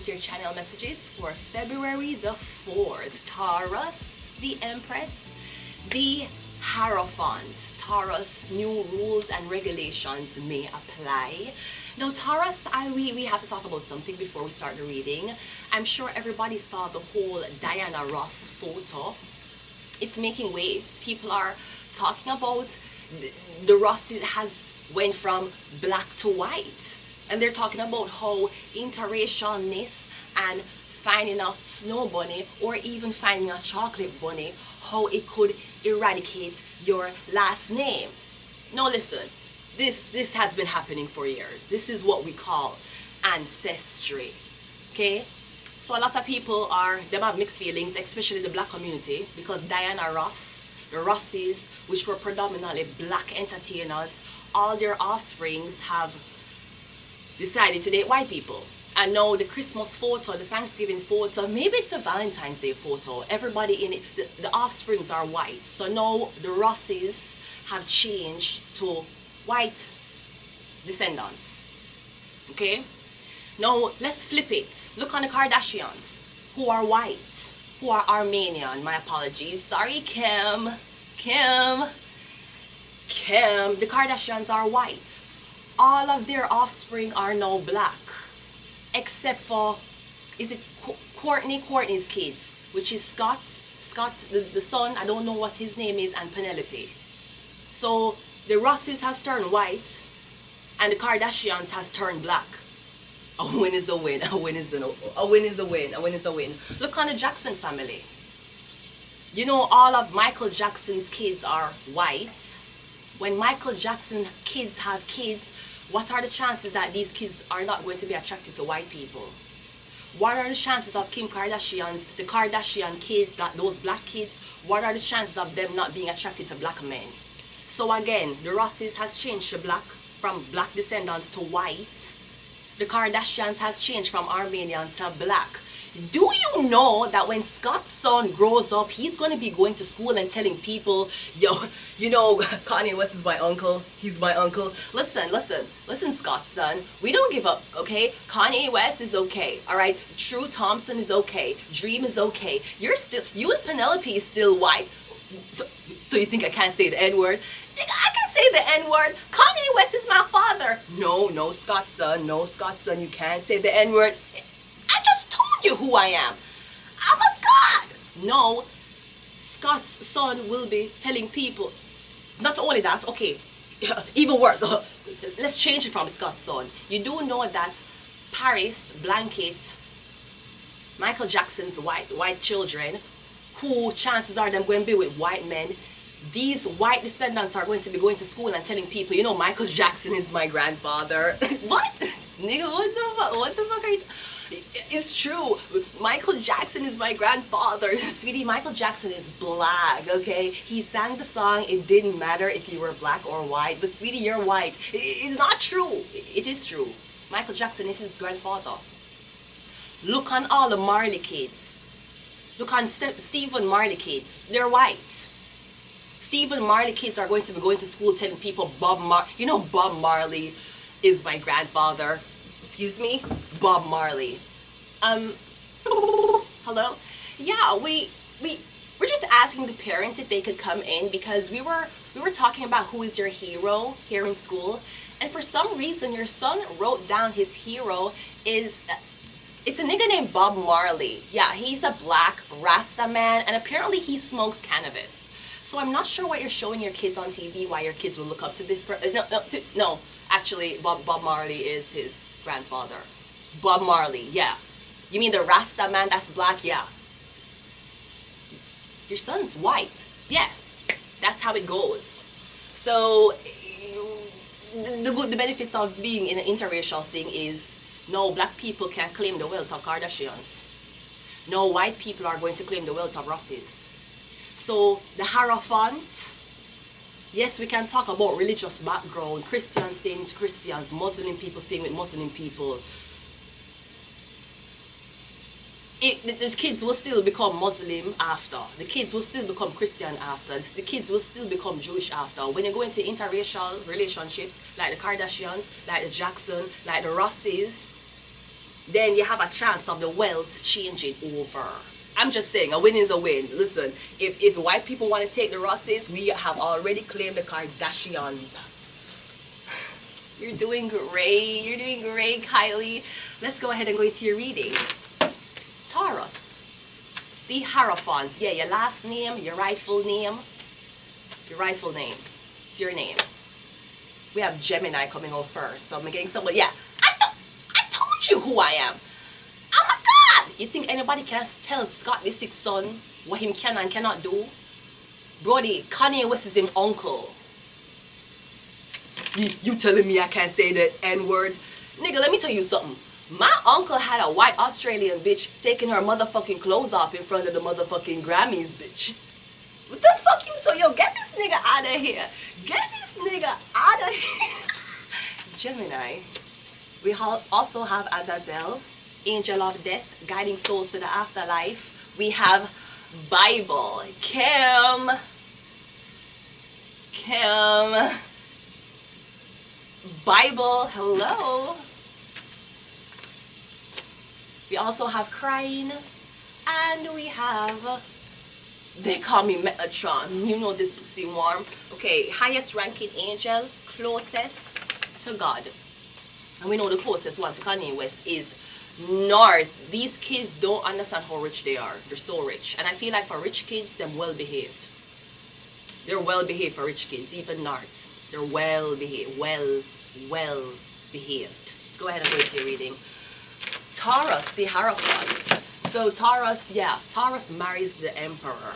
is your channel messages for February the 4th. Taurus, the Empress, the Hierophant. Taurus, new rules and regulations may apply. Now Taurus, we have to talk about something before we start the reading. I'm sure everybody saw the whole Diana Ross photo. It's making waves. People are talking about the Ross has went from black to white. And they're talking about how interracialness and finding a snow bunny or even finding a chocolate bunny, how it could eradicate your last name. Now listen, this has been happening for years. This is what we call ancestry. Okay? So a lot of people have mixed feelings, especially the black community, because Diana Ross, the Rosses, which were predominantly black entertainers, all their offsprings have decided to date white people. And now the Christmas photo, the Thanksgiving photo, maybe it's a Valentine's Day photo, everybody in it, the offsprings are white. So now the Rosses have changed to white descendants. Okay? Now let's flip it. Look on the Kardashians, who are white, who are Armenian. My apologies. Sorry, Kim. The Kardashians are white. All of their offspring are now black, except for, is it Courtney's kids, which is Scott, the son, I don't know what his name is, and Penelope. So the Rosses has turned white, and the Kardashians has turned black. A win is a win, a win is a win. Look on the Jackson family. You know, all of Michael Jackson's kids are white. When Michael Jackson kids have kids, what are the chances that these kids are not going to be attracted to white people? What are the chances of Kim Kardashian, the Kardashian kids, those black kids, what are the chances of them not being attracted to black men? So again, the Rosses has changed to black, from black descendants to white. The Kardashians has changed from Armenian to black. Do you know that when Scott's son grows up, he's going to be going to school and telling people, yo, you know, Kanye West is my uncle. He's my uncle. Listen, Scott's son. We don't give up, okay? Kanye West is okay, all right? True Thompson is okay. Dream is okay. You and Penelope is still white. So you think I can't say the N-word? I can say the N-word. Kanye West is my father. No, Scott's son, you can't say the N-word. I just told you who I am. I'm a god. No, Scott's son will be telling people. Not only that, okay, even worse. Let's change it from Scott's son. You do know that Paris blankets Michael Jackson's white children, who chances are them going to be with white men. These white descendants are going to be going to school and telling people, you know, Michael Jackson is my grandfather. What? Nigga, what the fuck are you It's true. Michael Jackson is my grandfather. Sweetie, Michael Jackson is black, okay? He sang the song, it didn't matter if you were black or white, but sweetie, you're white. It's not true. It is true. Michael Jackson is his grandfather. Look on all the Marley kids. Look on Stephen Marley kids. They're white. Stephen Marley kids are going to be going to school telling people Bob Marley is my grandfather. Excuse me? Bob Marley. Hello? Yeah, we're just asking the parents if they could come in, because we were talking about who is your hero here in school, and for some reason your son wrote down his hero is it's a nigga named Bob Marley. Yeah, he's a black Rasta man, and apparently he smokes cannabis. So I'm not sure what you're showing your kids on TV, why your kids will look up to this no, actually Bob Marley is his grandfather. Bob Marley, yeah. You mean the Rasta man that's black? Yeah. Your son's white. Yeah. That's how it goes. So the benefits of being in an interracial thing is no black people can claim the wealth of Kardashians. No white people are going to claim the wealth of Rosses. So the Hierophant, yes, we can talk about religious background, Christians staying with Christians, Muslim people staying with Muslim people. The kids will still become Muslim after. The kids will still become Christian after. The kids will still become Jewish after. When you go into interracial relationships, like the Kardashians, like the Jackson, like the Rosses, then you have a chance of the wealth changing over. I'm just saying, a win is a win. Listen, if white people want to take the Rosses, we have already claimed the Kardashians. You're doing great. You're doing great, Kylie. Let's go ahead and go into your reading. Taurus, the Hierophant. Yeah, your last name, your rightful name. Your rightful name. It's your name. We have Gemini coming out first. So I'm getting someone. Yeah, I told you who I am. Oh my God! You think anybody can tell Scott the sixth son what him can and cannot do? Brody, Kanye West is him uncle. You telling me I can't say the N-word? Nigga, let me tell you something. My uncle had a white Australian bitch taking her motherfucking clothes off in front of the motherfucking Grammys, bitch. What the fuck you told? Yo, get this nigga out of here. Get this nigga out of here. Gemini. We also have Azazel, Angel of Death, guiding souls to the afterlife. We have Bible. Kim. Bible, hello. We also have Crying, and we have, they call me Metatron. You know this pussy warm. Okay, highest ranking angel, closest to God. And we know the closest one to Kanye West is North. These kids don't understand how rich they are. They're so rich. And I feel like for rich kids, they're well behaved. They're well behaved for rich kids, even North. They're well behaved, well behaved. Let's go ahead and go into your reading. Taurus, the Hierophant. So Taurus, yeah, Taurus marries the Emperor.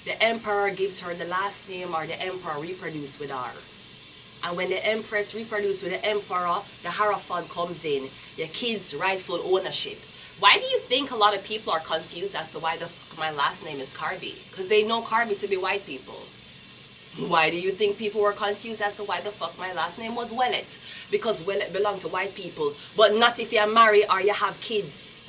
The Emperor gives her the last name, or the Emperor reproduce with her. And when the Empress reproduce with the Emperor, the Hierophant comes in. Your kids' rightful ownership. Why do you think a lot of people are confused as to why the fuck my last name is Carby? Because they know Carby to be white people. Why do you think people were confused as to why the fuck my last name was Wellet? Because Wellet belonged to white people, but not if you're married or you have kids.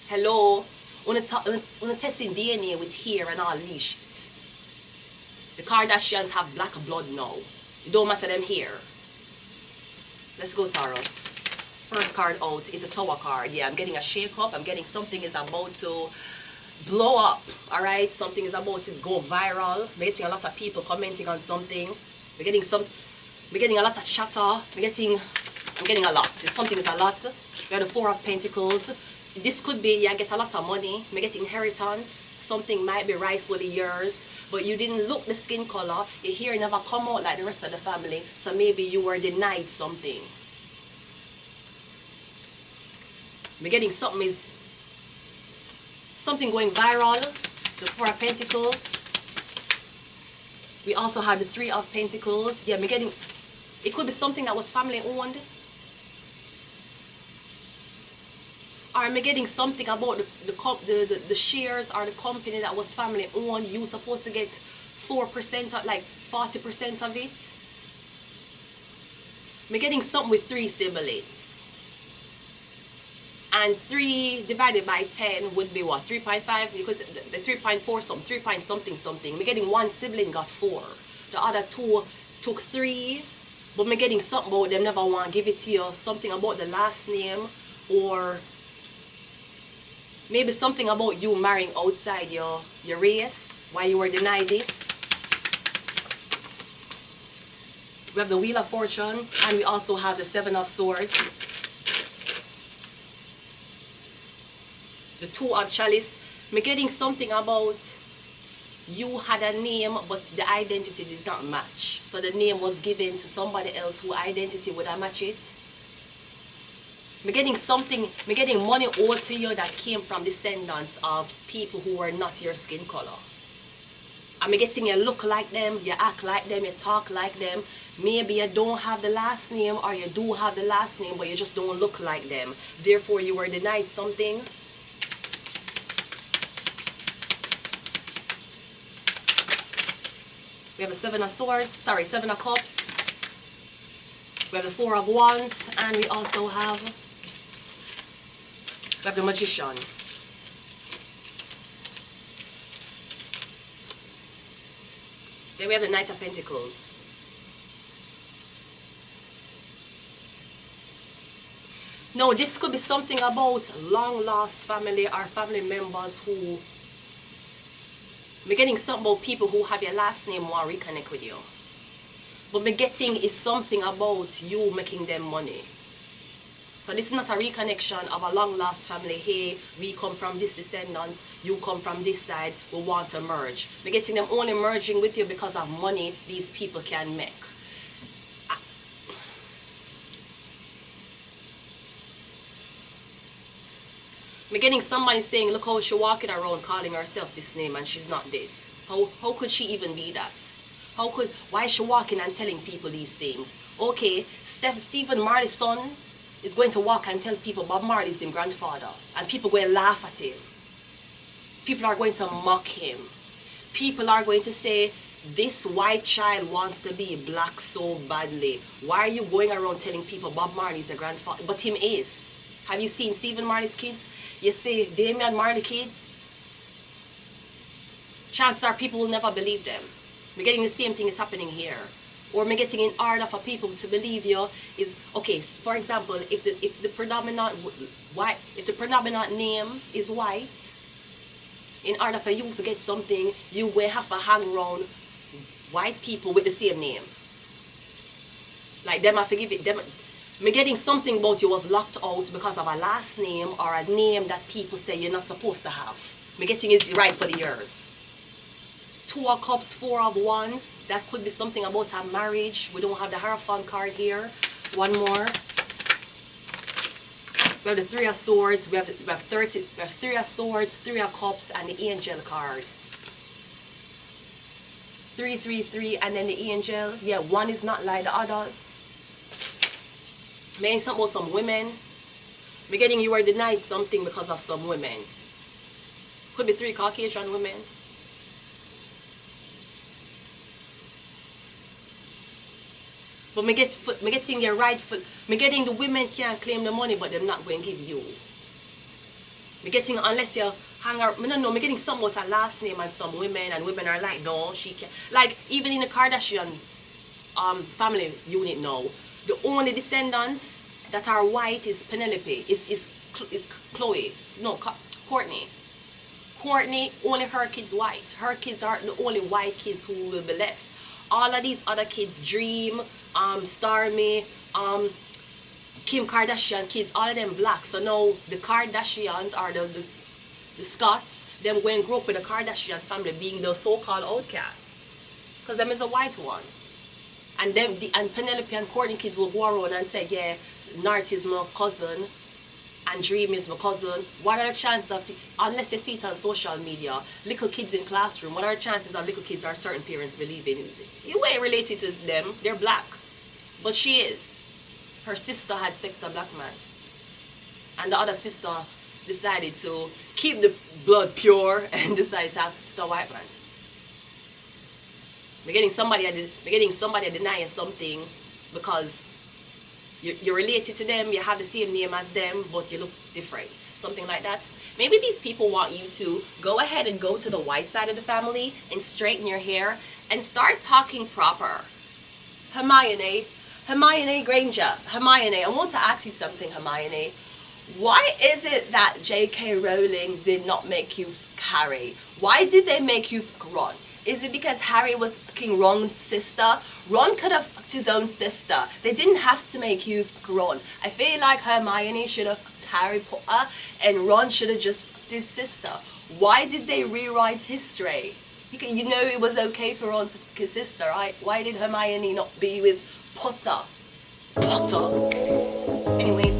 Hello? When testing DNA with hair and all this shit. The Kardashians have black blood now. It don't matter them here. Let's go, Taurus. First card out is a Tower card. Yeah, I'm getting a shake up. I'm getting something is about to blow up. Alright, something is about to go viral. I'm getting a lot of people commenting on something. We're getting a lot of chatter. I'm getting a lot. Something is a lot. We have the Four of Pentacles. This could be, yeah, get a lot of money. We get inheritance. Something might be rightfully yours, but you didn't look the skin color. Your hair never come out like the rest of the family, so maybe you were denied something. We're getting something going viral. The Four of Pentacles. We also have the Three of Pentacles. Yeah, we're getting, it could be something that was family owned. Or am I getting something about the shares or the company that was family owned? You supposed to get 4% of, like 40% of it. I'm getting something with 3 siblings. And 3 divided by 10 would be what? 3.5? Because the 3.4 something, 3 point something something. I'm getting 1 sibling got 4. The other 2 took 3. But I'm getting something about them never want to give it to you. Something about the last name, or maybe something about you marrying outside your race, why you were denied this. We have the Wheel of Fortune, and we also have the Seven of Swords. The Two of Chalice. I'm getting something about you had a name, but the identity did not match. So the name was given to somebody else whose identity would have matched it. I'm getting something, I'm getting money owed to you that came from descendants of people who were not your skin color. I'm getting you look like them, you act like them, you talk like them. Maybe you don't have the last name, or you do have the last name, but you just don't look like them. Therefore, you were denied something. We have a Seven of Swords, sorry, Seven of Cups. We have the Four of Wands, and we also have the Magician. Then we have the Knight of Pentacles. No, this could be something about long lost family or family members who, me getting something about people who have your last name want to reconnect with you. But me getting is something about you making them money. So this is not a reconnection of a long lost family. Hey, we come from this descendants, you come from this side, we want to merge. Me getting them only merging with you because of money these people can make. Me getting somebody saying, look how she walking around calling herself this name and she's not this. How could she even be that? Why is she walking and telling people these things? Okay, Stephen Marley's son is going to walk and tell people Bob Marley is his grandfather, and people going to laugh at him. People are going to mock him. People are going to say, this white child wants to be black so badly. Why are you going around telling people Bob Marley is a grandfather? But him is. Have you seen Stephen Marley's kids? You see Damian Marley kids? Chances are people will never believe them. We're getting the same thing is happening here. Or me getting in order for people to believe you is, okay, for example, if the predominant name is white, in order for you to get something, you will have to hang around white people with the same name. Like them, I forgive it. Them, me getting something about you was locked out because of a last name or a name that people say you're not supposed to have. Me getting is right for the years. 2 of Cups, 4 of Wands. That could be something about a marriage. We don't have the Hierophant card here. One more. We have the 3 of Swords. We have 3 of Swords, 3 of Cups, and the Angel card. 3, 3, 3, and then the Angel. Yeah, one is not like the others. Maybe something about some women. We're getting you were denied something because of some women. Could be 3 Caucasian women. But me getting your rightful, me getting the women can't claim the money, but they're not going to give you. Me getting, unless you hang out, me don't know, me getting something about a last name and some women, and women are like, no, she can't. Like, even in the Kardashian family unit now, the only descendants that are white is Penelope, is Chloe, no, Courtney. Courtney, only her kids white. Her kids are the only white kids who will be left. All of these other kids, Dream, Stormy, Kim Kardashian kids, all of them black. So now the Kardashians are the Scots, them going to grow up with the Kardashian family being the so-called outcasts. Because them is a white one. And them and Penelope and Courtney kids will go around and say, yeah, Nart is my cousin and Dream is my cousin. What are the chances of, unless you see it on social media, little kids in classroom, what are the chances of little kids or certain parents believing? You ain't related to them, they're black. But she is. Her sister had sex with a black man. And the other sister decided to keep the blood pure and decided to have sex with a white man. We're getting somebody to deny you something because you're related to them, you have the same name as them, but you look different. Something like that. Maybe these people want you to go ahead and go to the white side of the family and straighten your hair and start talking proper. Hermione Granger, Hermione, I want to ask you something, Hermione. Why is it that J.K. Rowling did not make you fuck Harry? Why did they make you fuck Ron? Is it because Harry was fucking Ron's sister? Ron could have fucked his own sister. They didn't have to make you fuck Ron. I feel like Hermione should have fucked Harry Potter and Ron should have just fucked his sister. Why did they rewrite history? You know it was okay for Ron to fuck his sister, right? Why did Hermione not be with Potter? Anyways,